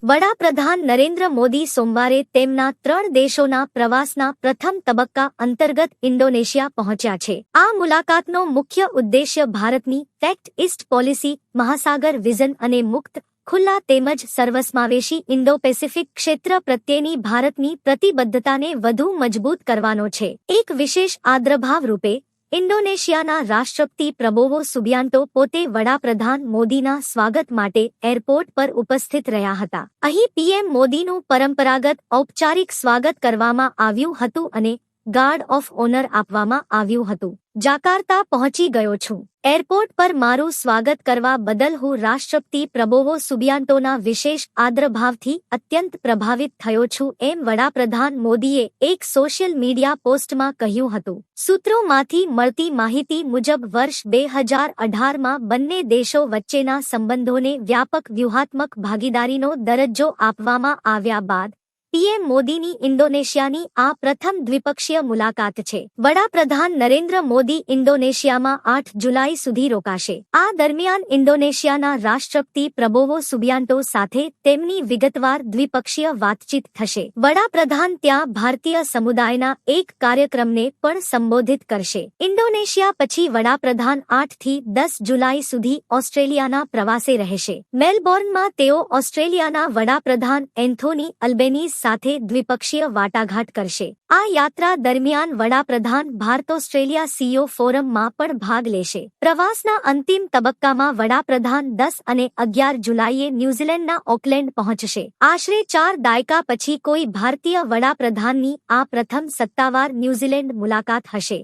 વડાપ્રધાન નરેન્દ્ર મોદી સોમવારે તેમના 3 દેશોના પ્રવાસના પ્રથમ તબક્કા અંતર્ગત ઇન્ડોનેશિયા પહોંચ્યા છે. આ મુલાકાતનો મુખ્ય ઉદ્દેશ્ય ભારતની એક્ટ ઈસ્ટ પોલિસી, મહાસાગર વિઝન અને મુક્ત, ખુલ્લા તેમજ સર્વસમાવેશી ઇન્ડો-પેસિફિક ક્ષેત્ર પ્રત્યેની ભારતની પ્રતિબદ્ધતાને વધુ મજબૂત કરવાનો છે. એક વિશેષ આદ્રભાવ રૂપે ઇન્ડોનેશિયાના રાષ્ટ્રપતિ પ્રબોવો સુબિયાન્ટો પોતે વડાપ્રધાન મોદીના સ્વાગત માટે એરપોર્ટ પર ઉપસ્થિત રહ્યા હતા. અહીં પીએમ મોદીનું પરંપરાગત ઔપચારિક સ્વાગત કરવામાં આવ્યું હતું અને ગાર્ડ ઓફ ઓનર આપવામાં આવ્યું હતું. જાકાર્તા પહોંચી ગયો છું. એરપોર્ટ પર મારું સ્વાગત કરવા બદલ હું રાષ્ટ્રપતિ પ્રબોવો સુબિયાન્ટોના વિશેષ આદરભાવથી અત્યંત પ્રભાવિત થયો છું, એમ વડાપ્રધાન મોદીએ એક સોશિયલ મીડિયા પોસ્ટમાં કહ્યું હતું. સૂત્રોમાંથી મળતી માહિતી મુજબ વર્ષ 2018માં બંને દેશો વચ્ચેના સંબંધોને વ્યાપક વ્યૂહાત્મક ભાગીદારીનો દરજ્જો આપવામાં આવ્યા બાદ પીએમ મોદીની ઇન્ડોનેશિયાની આ પ્રથમ દ્વિપક્ષીય મુલાકાત છે. વડાપ્રધાન નરેન્દ્ર મોદી ઇન્ડોનેશિયામાં 8 જુલાઈ સુધી રોકાશે. આ દરમિયાન ઇન્ડોનેશિયાના રાષ્ટ્રપતિ પ્રબોવો સુબિયાન્ટો સાથે તેમની વિગતવાર દ્વિપક્ષીય વાતચીત થશે. વડાપ્રધાન ત્યાં ભારતીય સમુદાયના એક કાર્યક્રમને પણ સંબોધિત કરશે. ઇન્ડોનેશિયા પછી વડાપ્રધાન 8 થી 10 જુલાઈ સુધી ઓસ્ટ્રેલિયાના પ્રવાસે રહેશે. મેલબોર્નમાં તેઓ ઓસ્ટ્રેલિયાના વડાપ્રધાન એન્થોની અલ્બેનીઝ સાથે દ્વિપક્ષીય વાટાઘાટ કરશે. આ યાત્રા દરમિયાન વડાપ્રધાન ભારત-ઓસ્ટ્રેલિયા સીઈઓ ફોરમમાં પણ ભાગ લેશે. પ્રવાસના અંતિમ તબક્કામાં વડાપ્રધાન 10 અને 11 જુલાઈએ ન્યૂઝીલેન્ડના ઓકલેન્ડ પહોંચશે. આશરે 4 દાયકા પછી કોઈ ભારતીય વડાપ્રધાનની આ પ્રથમ સત્તાવાર ન્યૂઝીલેન્ડ મુલાકાત હશે.